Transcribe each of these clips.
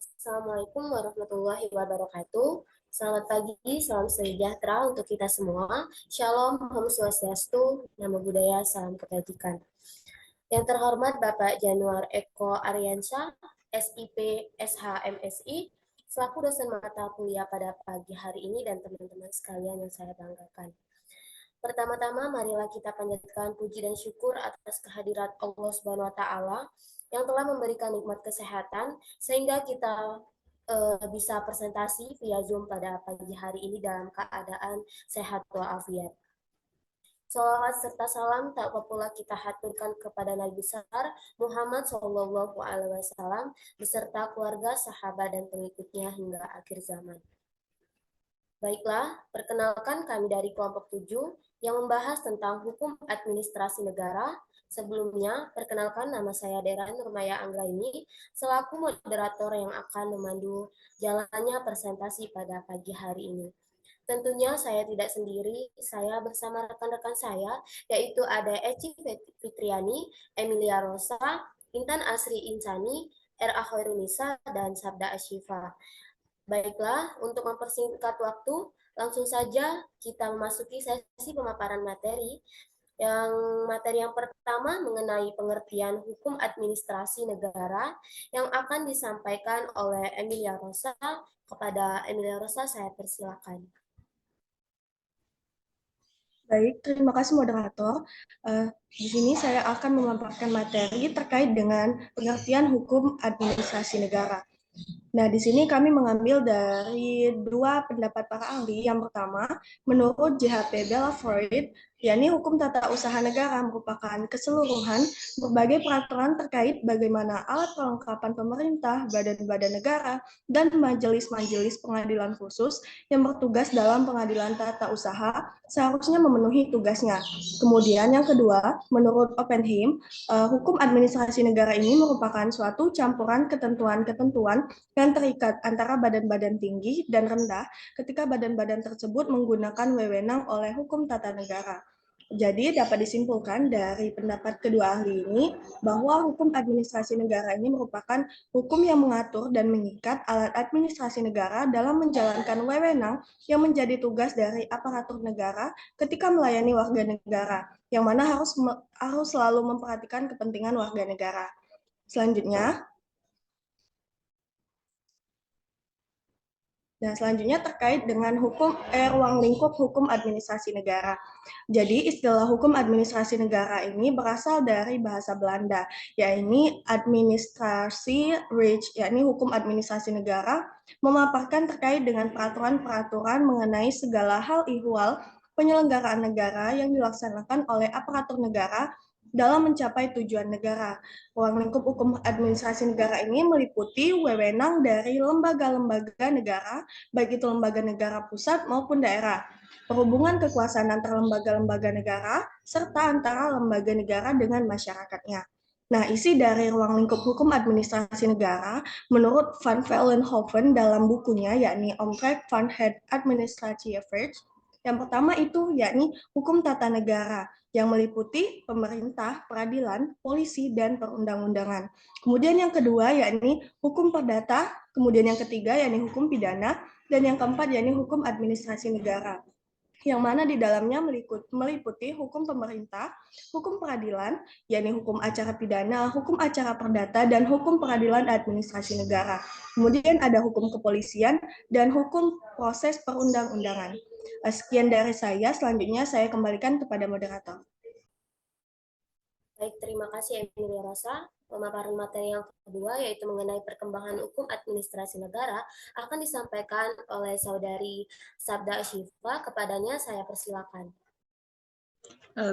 Assalamualaikum warahmatullahi wabarakatuh. Selamat pagi, salam sejahtera untuk kita semua. Shalom, Om Swastiastu, Namo Buddhaya, salam kebajikan. Yang terhormat Bapak Januar Eko Aryansyah, SIP, SHMSI, selaku dosen mata kuliah pada pagi hari ini dan teman-teman sekalian yang saya banggakan. Pertama-tama, marilah kita panjatkan puji dan syukur atas kehadirat Allah Subhanahu wa Ta'ala yang telah memberikan nikmat kesehatan sehingga kita bisa presentasi via Zoom pada pagi hari ini dalam keadaan sehat walafiat. Salawat serta salam tak pula kita haturkan kepada Nabi besar Muhammad SAW beserta keluarga, sahabat, dan pengikutnya hingga akhir zaman. Baiklah, perkenalkan kami dari kelompok 7 yang membahas tentang hukum administrasi negara. Sebelumnya, perkenalkan nama saya Dera Nurmaya Anggraini, selaku moderator yang akan memandu jalannya presentasi pada pagi hari ini. Tentunya saya tidak sendiri, saya bersama rekan-rekan saya, yaitu ada Eci Fitriani, Emilia Rosa, Intan Asri Insani, R.A. Khairunisa, dan Sabda Ashifa. Baiklah, untuk mempersingkat waktu, langsung saja kita memasuki sesi pemaparan materi. Materi yang pertama mengenai pengertian hukum administrasi negara yang akan disampaikan oleh Emilia Rosa. Kepada Emilia Rosa, saya persilakan. Baik, terima kasih moderator. Di sini saya akan memaparkan materi terkait dengan pengertian hukum administrasi negara. Nah, di sini kami mengambil dari dua pendapat para ahli. Yang pertama, menurut JHP Belafroid, yakni hukum tata usaha negara merupakan keseluruhan berbagai peraturan terkait bagaimana alat perlengkapan pemerintah, badan-badan negara, dan majelis-majelis pengadilan khusus yang bertugas dalam pengadilan tata usaha seharusnya memenuhi tugasnya. Kemudian yang kedua, menurut Oppenheim, hukum administrasi negara ini merupakan suatu campuran ketentuan-ketentuan yang terikat antara badan-badan tinggi dan rendah ketika badan-badan tersebut menggunakan wewenang oleh hukum tata negara. Jadi dapat disimpulkan dari pendapat kedua ahli ini bahwa hukum administrasi negara ini merupakan hukum yang mengatur dan mengikat alat administrasi negara dalam menjalankan wewenang yang menjadi tugas dari aparatur negara ketika melayani warga negara, yang mana harus selalu memperhatikan kepentingan warga negara. Selanjutnya, terkait dengan ruang lingkup hukum administrasi negara. Jadi istilah hukum administrasi negara ini berasal dari bahasa Belanda, yakni administrasi recht, yakni hukum administrasi negara, memaparkan terkait dengan peraturan-peraturan mengenai segala hal ihwal penyelenggaraan negara yang dilaksanakan oleh aparatur negara dalam mencapai tujuan negara. Ruang lingkup hukum administrasi negara ini meliputi wewenang dari lembaga-lembaga negara, baik itu lembaga negara pusat maupun daerah, perhubungan kekuasaan antara lembaga-lembaga negara, serta antara lembaga negara dengan masyarakatnya. Nah, isi dari ruang lingkup hukum administrasi negara, menurut Van Vollenhoven dalam bukunya, yakni Omtrek van het Administratie Recht, yang pertama itu yakni hukum tata negara, yang meliputi pemerintah, peradilan, polisi, dan perundang-undangan. Kemudian yang kedua yakni hukum perdata, kemudian yang ketiga yakni hukum pidana, dan yang keempat yakni hukum administrasi negara, yang mana di dalamnya meliputi hukum pemerintah, hukum peradilan, yakni hukum acara pidana, hukum acara perdata, dan hukum peradilan administrasi negara. Kemudian ada hukum kepolisian dan hukum proses perundang-undangan. Sekian dari saya, selanjutnya saya kembalikan kepada moderator. Baik, terima kasih Emilia Rosa. Pemaparan materi yang kedua, yaitu mengenai perkembangan hukum administrasi negara, akan disampaikan oleh saudari Sabda Ashifa. Kepadanya saya persilakan.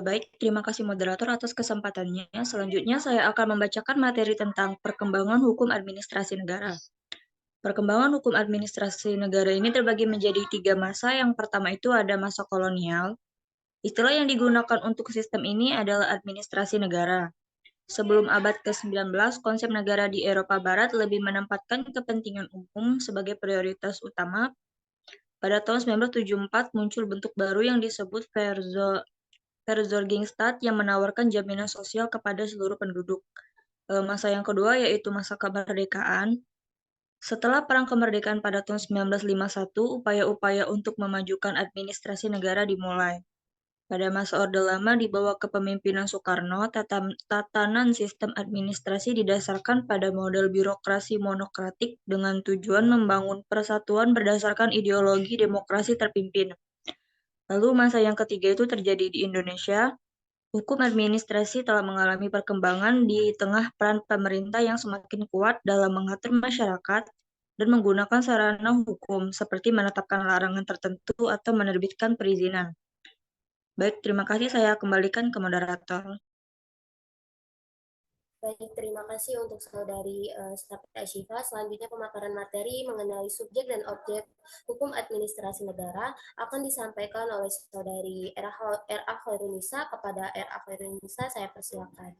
Baik, terima kasih moderator atas kesempatannya. Selanjutnya saya akan membacakan materi tentang perkembangan hukum administrasi negara. Perkembangan hukum administrasi negara ini terbagi menjadi 3 masa. Yang pertama itu ada masa kolonial. Istilah yang digunakan untuk sistem ini adalah administrasi negara. Sebelum abad ke-19, konsep negara di Eropa Barat lebih menempatkan kepentingan umum sebagai prioritas utama. Pada tahun 1974 muncul bentuk baru yang disebut Verzorgingsstaat yang menawarkan jaminan sosial kepada seluruh penduduk. Masa yang kedua yaitu masa kemerdekaan. Setelah Perang Kemerdekaan pada tahun 1951, upaya-upaya untuk memajukan administrasi negara dimulai. Pada masa Orde Lama di bawah kepemimpinan Soekarno, tatanan sistem administrasi didasarkan pada model birokrasi monokratik dengan tujuan membangun persatuan berdasarkan ideologi demokrasi terpimpin. Lalu masa yang ketiga itu terjadi di Indonesia. Hukum administrasi telah mengalami perkembangan di tengah peran pemerintah yang semakin kuat dalam mengatur masyarakat dan menggunakan sarana hukum seperti menetapkan larangan tertentu atau menerbitkan perizinan. Baik, terima kasih. Saya kembalikan ke moderator. Baik, terima kasih untuk Saudari Stafida Syifa. Selanjutnya pemaparan materi mengenai subjek dan objek hukum administrasi negara akan disampaikan oleh Saudari R.A. Khairunisa. Kepada R.A. Khairunisa, saya persilakan.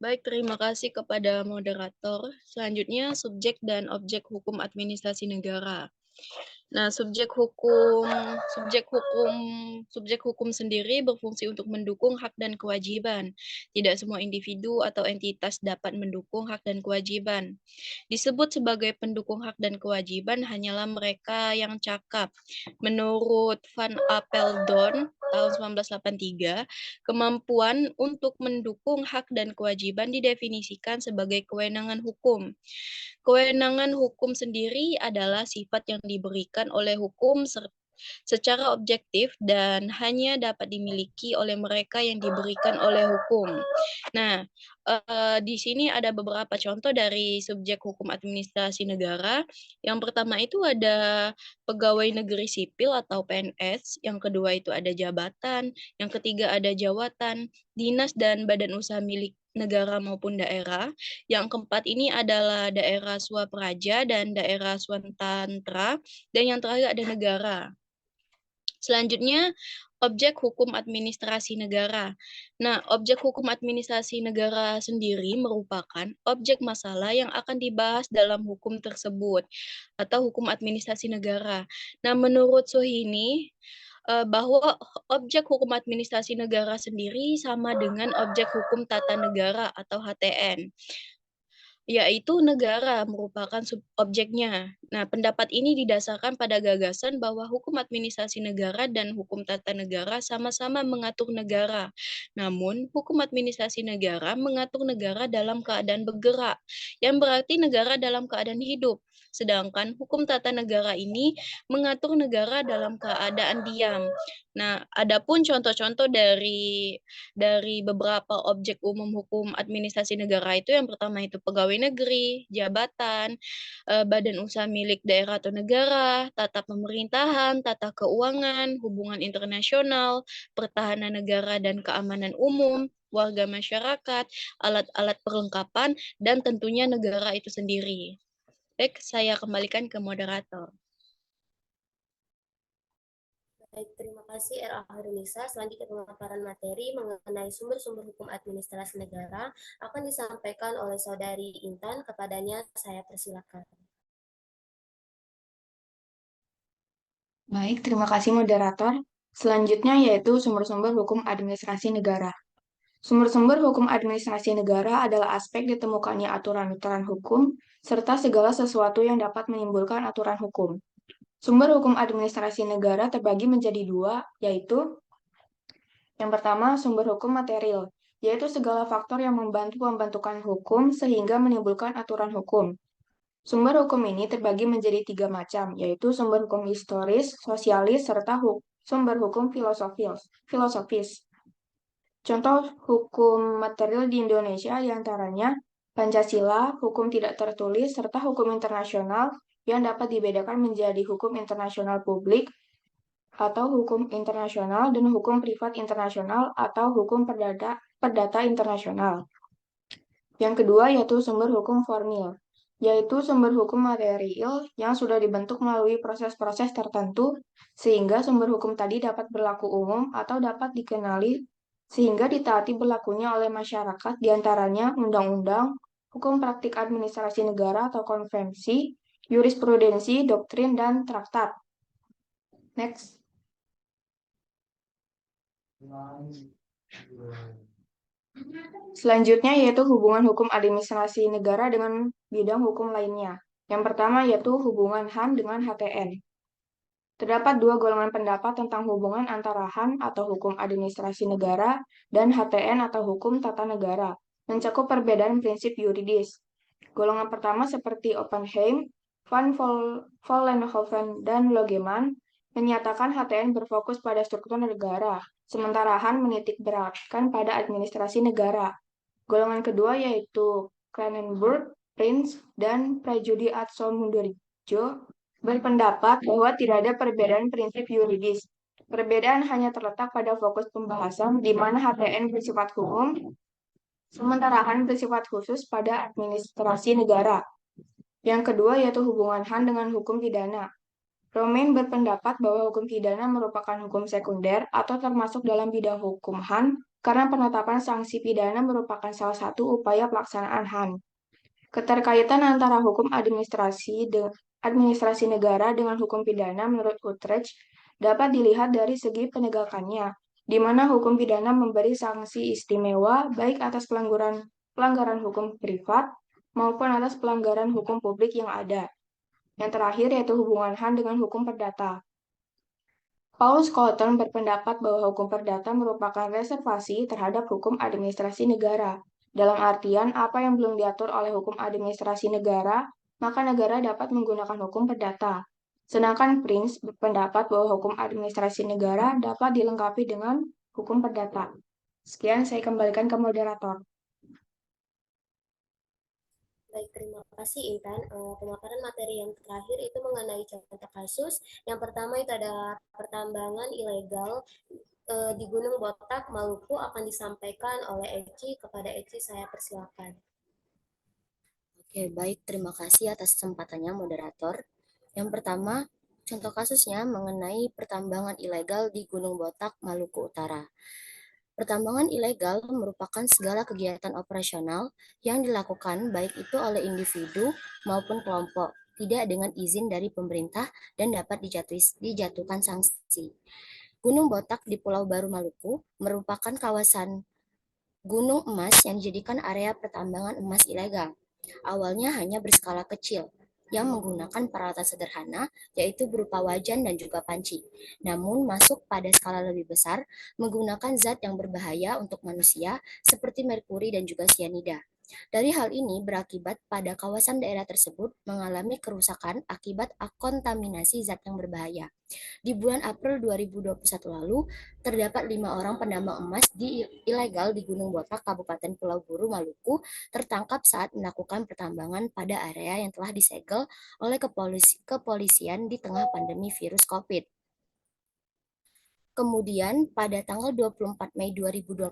Baik, terima kasih kepada moderator. Selanjutnya, subjek dan objek hukum administrasi negara. Nah, subjek hukum sendiri berfungsi untuk mendukung hak dan kewajiban. Tidak semua individu atau entitas dapat mendukung hak dan kewajiban. Disebut sebagai pendukung hak dan kewajiban hanyalah mereka yang cakap. Menurut Van Apeldoorn tahun 1983, kemampuan untuk mendukung hak dan kewajiban didefinisikan sebagai kewenangan hukum. Kewenangan hukum sendiri adalah sifat yang diberikan oleh hukum secara objektif dan hanya dapat dimiliki oleh mereka yang diberikan oleh hukum. Nah, di sini ada beberapa contoh dari subjek hukum administrasi negara. Yang pertama itu ada pegawai negeri sipil atau PNS, yang kedua itu ada jabatan, yang ketiga ada jawatan, dinas dan badan usaha milik negara maupun daerah. Yang keempat ini adalah daerah swapraja dan daerah swatantra, dan yang terakhir ada negara. Selanjutnya, objek hukum administrasi negara. Nah, objek hukum administrasi negara sendiri merupakan objek masalah yang akan dibahas dalam hukum tersebut atau hukum administrasi negara. Nah, menurut Sohini, bahwa objek hukum administrasi negara sendiri sama dengan objek hukum tata negara atau HTN, yaitu negara merupakan subobjeknya. Nah, pendapat ini didasarkan pada gagasan bahwa hukum administrasi negara dan hukum tata negara sama-sama mengatur negara. Namun, hukum administrasi negara mengatur negara dalam keadaan bergerak, yang berarti negara dalam keadaan hidup. Sedangkan hukum tata negara ini mengatur negara dalam keadaan diam. Nah, adapun contoh-contoh dari beberapa objek umum hukum administrasi negara itu, yang pertama itu pegawai negeri, jabatan, badan usaha milik daerah atau negara, tata pemerintahan, tata keuangan, hubungan internasional, pertahanan negara dan keamanan umum, warga masyarakat, alat-alat perlengkapan, dan tentunya negara itu sendiri. Baik, saya kembalikan ke moderator. Baik, terima kasih R.A. Khairunisa. Selanjutnya pemaparan materi mengenai sumber-sumber hukum administrasi negara akan disampaikan oleh Saudari Intan. Kepadanya saya persilakan. Baik, terima kasih moderator. Selanjutnya yaitu sumber-sumber hukum administrasi negara. Sumber-sumber hukum administrasi negara adalah aspek ditemukannya aturan-aturan hukum serta segala sesuatu yang dapat menimbulkan aturan hukum. Sumber hukum administrasi negara terbagi menjadi dua, yaitu yang pertama, sumber hukum material, yaitu segala faktor yang membantu pembentukan hukum sehingga menimbulkan aturan hukum. Sumber hukum ini terbagi menjadi tiga macam, yaitu sumber hukum historis, sosialis, serta sumber hukum filosofis. Contoh hukum material di Indonesia diantaranya Pancasila, hukum tidak tertulis, serta hukum internasional yang dapat dibedakan menjadi hukum internasional publik atau hukum internasional dan hukum privat internasional atau hukum perdata internasional. Yang kedua yaitu sumber hukum formil, yaitu sumber hukum material yang sudah dibentuk melalui proses-proses tertentu sehingga sumber hukum tadi dapat berlaku umum atau dapat dikenali sehingga ditaati berlakunya oleh masyarakat diantaranya undang-undang, hukum praktik administrasi negara atau konvensi, jurisprudensi, doktrin, dan traktat. Next. Selanjutnya yaitu hubungan hukum administrasi negara dengan bidang hukum lainnya. Yang pertama yaitu hubungan HAN dengan HTN. Terdapat dua golongan pendapat tentang hubungan antara HAN atau hukum administrasi negara dan HTN atau hukum tata negara, mencakup perbedaan prinsip yuridis. Golongan pertama seperti Oppenheim, Van Vollenhoven, dan Logeman menyatakan HTN berfokus pada struktur negara, sementara HAN menitik beratkan pada administrasi negara. Golongan kedua yaitu Cranenburg, Prince, dan Prajudi Atsomundojo berpendapat bahwa tidak ada perbedaan prinsip yuridis. Perbedaan hanya terletak pada fokus pembahasan di mana HTN bersifat hukum, sementara HAN bersifat khusus pada administrasi negara. Yang kedua yaitu hubungan HAN dengan hukum pidana. Romain berpendapat bahwa hukum pidana merupakan hukum sekunder atau termasuk dalam bidang hukum HAN karena penetapan sanksi pidana merupakan salah satu upaya pelaksanaan HAN. Keterkaitan antara hukum administrasi negara dengan hukum pidana menurut Utrecht dapat dilihat dari segi penegakannya, di mana hukum pidana memberi sanksi istimewa baik atas pelanggaran hukum privat maupun atas pelanggaran hukum publik yang ada. Yang terakhir yaitu hubungan HAN dengan hukum perdata. Paul Scholten berpendapat bahwa hukum perdata merupakan reservasi terhadap hukum administrasi negara. Dalam artian, apa yang belum diatur oleh hukum administrasi negara, maka negara dapat menggunakan hukum perdata. Sedangkan Prince berpendapat bahwa hukum administrasi negara dapat dilengkapi dengan hukum perdata. Sekian, saya kembalikan ke moderator. Baik, terima kasih Intan. Pemaparan materi yang terakhir itu mengenai contoh kasus. Yang pertama itu ada pertambangan ilegal di Gunung Botak, Maluku akan disampaikan oleh Eci. Kepada Eci saya persilakan. Oke, baik. Terima kasih atas kesempatannya, moderator. Yang pertama, contoh kasusnya mengenai pertambangan ilegal di Gunung Botak, Maluku Utara. Pertambangan ilegal merupakan segala kegiatan operasional yang dilakukan baik itu oleh individu maupun kelompok, tidak dengan izin dari pemerintah dan dapat dijatuhkan sanksi. Gunung Botak di Pulau Baru, Maluku merupakan kawasan gunung emas yang dijadikan area pertambangan emas ilegal. Awalnya hanya berskala kecil, yang menggunakan peralatan sederhana, yaitu berupa wajan dan juga panci. Namun masuk pada skala lebih besar, menggunakan zat yang berbahaya untuk manusia, seperti merkuri dan juga sianida. Dari hal ini berakibat pada kawasan daerah tersebut mengalami kerusakan akibat kontaminasi zat yang berbahaya. Di bulan April 2021 lalu, terdapat 5 orang penambang emas ilegal di Gunung Botak, Kabupaten Pulau Buru, Maluku, tertangkap saat melakukan pertambangan pada area yang telah disegel oleh kepolisian di tengah pandemi virus COVID. Kemudian pada tanggal 24 Mei 2021,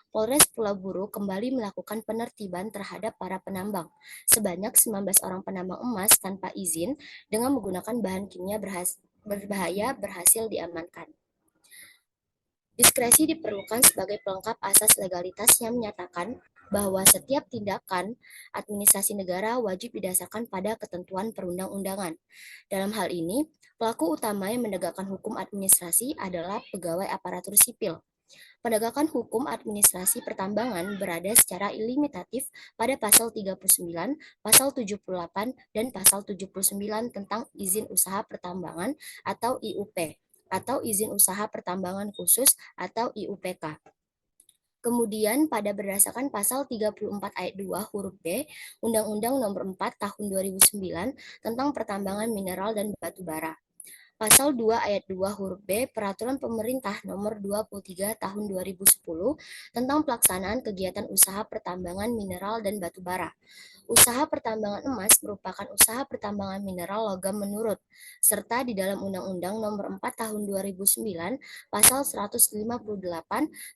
Polres Pulau Buru kembali melakukan penertiban terhadap para penambang. Sebanyak 19 orang penambang emas tanpa izin dengan menggunakan bahan kimia berbahaya berhasil diamankan. Diskresi diperlukan sebagai pelengkap asas legalitas yang menyatakan bahwa setiap tindakan administrasi negara wajib didasarkan pada ketentuan perundang-undangan. Dalam hal ini, pelaku utama yang menegakkan hukum administrasi adalah pegawai aparatur sipil. Penegakan hukum administrasi pertambangan berada secara ilimitatif pada pasal 39, pasal 78, dan pasal 79 tentang izin usaha pertambangan atau IUP, atau izin usaha pertambangan khusus atau IUPK. Kemudian pada berdasarkan pasal 34 ayat 2 huruf B Undang-Undang Nomor 4 Tahun 2009 tentang pertambangan mineral dan batu bara. Pasal 2 ayat 2 huruf B Peraturan Pemerintah Nomor 23 Tahun 2010 tentang pelaksanaan kegiatan usaha pertambangan mineral dan batu bara. Usaha pertambangan emas merupakan usaha pertambangan mineral logam menurut, serta di dalam Undang-Undang Nomor 4 Tahun 2009 Pasal 158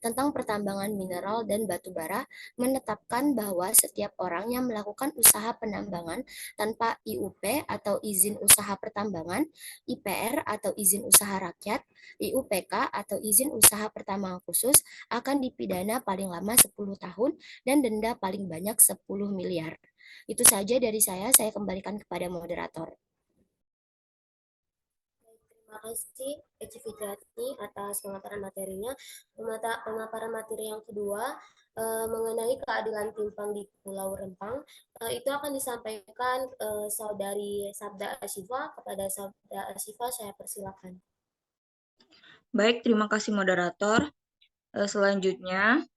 tentang pertambangan mineral dan batu bara menetapkan bahwa setiap orang yang melakukan usaha penambangan tanpa IUP atau izin usaha pertambangan, IPR atau izin usaha rakyat, IUPK atau izin usaha pertambangan khusus akan dipidana paling lama 10 tahun dan denda paling banyak 10 miliar. Itu saja dari saya kembalikan kepada moderator. Terima kasih Eci Fitriani atas pemaparan materinya. Pemaparan materi yang kedua mengenai keadilan timpang di Pulau Rempang itu akan disampaikan Saudari Sabda Asyifa. Kepada Sabda Asyifa saya persilakan. Baik, terima kasih moderator. Selanjutnya,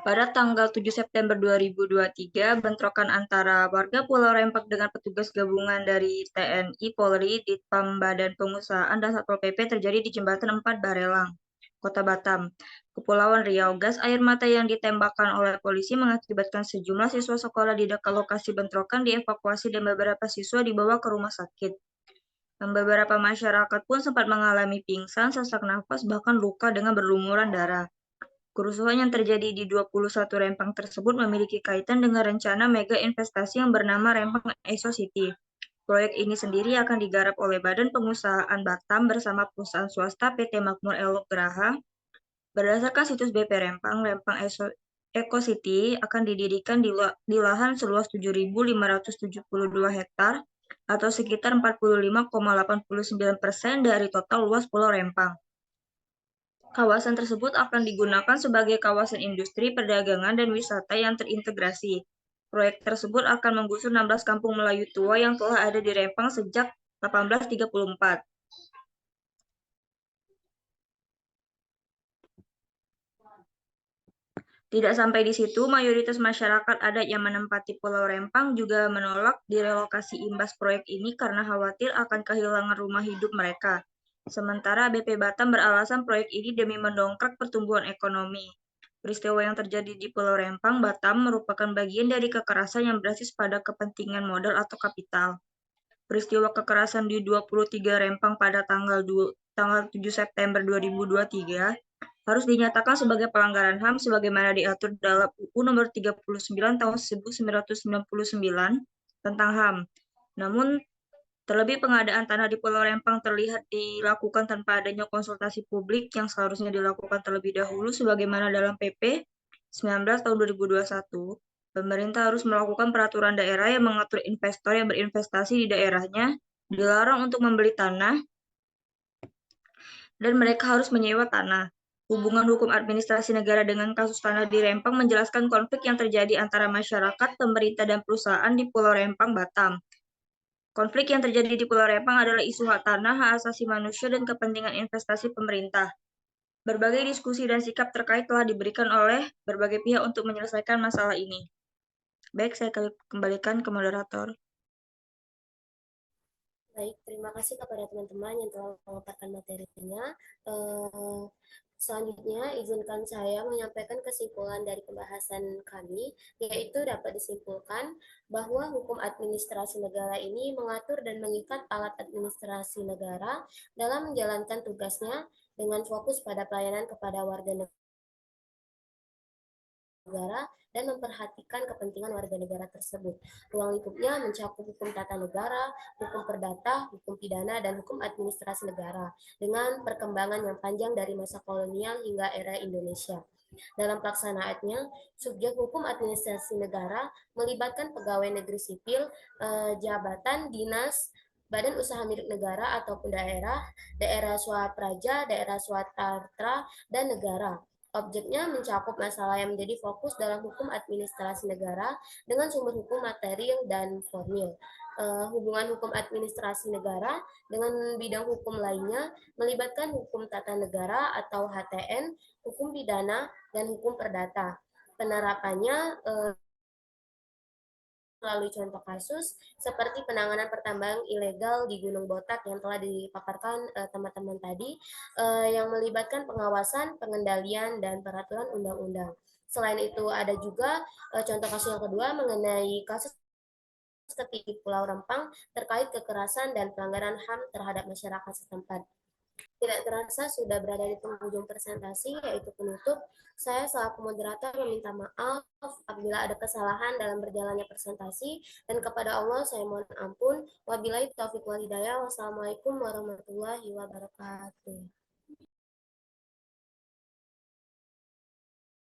pada tanggal 7 September 2023, bentrokan antara warga Pulau Rempang dengan petugas gabungan dari TNI, Polri, Ditpam Badan Pengusahaan, dan Satpol PP terjadi di Jembatan 4 Barelang, Kota Batam, Kepulauan Riau. Gas air mata yang ditembakkan oleh polisi mengakibatkan sejumlah siswa sekolah di dekat lokasi bentrokan dievakuasi dan beberapa siswa dibawa ke rumah sakit. Dan beberapa masyarakat pun sempat mengalami pingsan, sesak nafas, bahkan luka dengan berlumuran darah. Kerusuhan yang terjadi di 21 Rempang tersebut memiliki kaitan dengan rencana mega investasi yang bernama Rempang Eco City. Proyek ini sendiri akan digarap oleh Badan Pengusahaan Batam bersama perusahaan swasta PT Makmur Elok Graha. Berdasarkan situs BP Rempang, Rempang Eco City akan didirikan di lahan seluas 7.572 hektar atau sekitar 45,89% dari total luas Pulau Rempang. Kawasan tersebut akan digunakan sebagai kawasan industri, perdagangan, dan wisata yang terintegrasi. Proyek tersebut akan menggusur 16 kampung Melayu tua yang telah ada di Rempang sejak 1834. Tidak sampai di situ, mayoritas masyarakat adat yang menempati Pulau Rempang juga menolak direlokasi imbas proyek ini karena khawatir akan kehilangan rumah hidup mereka. Sementara BP Batam beralasan proyek ini demi mendongkrak pertumbuhan ekonomi. Peristiwa yang terjadi di Pulau Rempang, Batam merupakan bagian dari kekerasan yang berbasis pada kepentingan modal atau kapital. Peristiwa kekerasan di 23 Rempang pada tanggal 7 September 2023 harus dinyatakan sebagai pelanggaran HAM sebagaimana diatur dalam UU Nomor 39 Tahun 1999 tentang HAM. Namun, terlebih pengadaan tanah di Pulau Rempang terlihat dilakukan tanpa adanya konsultasi publik yang seharusnya dilakukan terlebih dahulu sebagaimana dalam PP 19 Tahun 2021. Pemerintah harus melakukan peraturan daerah yang mengatur investor yang berinvestasi di daerahnya dilarang untuk membeli tanah dan mereka harus menyewa tanah. Hubungan hukum administrasi negara dengan kasus tanah di Rempang menjelaskan konflik yang terjadi antara masyarakat, pemerintah, dan perusahaan di Pulau Rempang, Batam. Konflik yang terjadi di Pulau Rempang adalah isu hak tanah, hak asasi manusia, dan kepentingan investasi pemerintah. Berbagai diskusi dan sikap terkait telah diberikan oleh berbagai pihak untuk menyelesaikan masalah ini. Baik, saya kembalikan ke moderator. Baik, terima kasih kepada teman-teman yang telah memaparkan materinya. Selanjutnya, izinkan saya menyampaikan kesimpulan dari pembahasan kami, yaitu dapat disimpulkan bahwa hukum administrasi negara ini mengatur dan mengikat alat administrasi negara dalam menjalankan tugasnya dengan fokus pada pelayanan kepada warga negara dan memperhatikan kepentingan warga negara tersebut. Ruang lingkupnya mencakup hukum tata negara, hukum perdata, hukum pidana, dan hukum administrasi negara dengan perkembangan yang panjang dari masa kolonial hingga era Indonesia. Dalam pelaksanaannya, subjek hukum administrasi negara melibatkan pegawai negeri sipil, jabatan, dinas, badan usaha milik negara ataupun daerah, daerah swapraja, daerah swatatra, dan negara. Objeknya mencakup masalah yang menjadi fokus dalam hukum administrasi negara dengan sumber hukum material dan formil. Hubungan hukum administrasi negara dengan bidang hukum lainnya melibatkan hukum tata negara atau HTN, hukum pidana, dan hukum perdata. Penerapannya melalui contoh kasus seperti penanganan pertambangan ilegal di Gunung Botak yang telah dipaparkan teman-teman tadi, yang melibatkan pengawasan, pengendalian, dan peraturan undang-undang. Selain itu ada juga contoh kasus yang kedua mengenai kasus seperti Pulau Rempang terkait kekerasan dan pelanggaran HAM terhadap masyarakat setempat. Tidak terasa sudah berada di penghujung presentasi, yaitu penutup. Saya selaku moderator meminta maaf apabila ada kesalahan dalam berjalannya presentasi, dan kepada Allah saya mohon ampun. Wabillahi taufiq wal hidayah. Wassalamualaikum warahmatullahi wabarakatuh.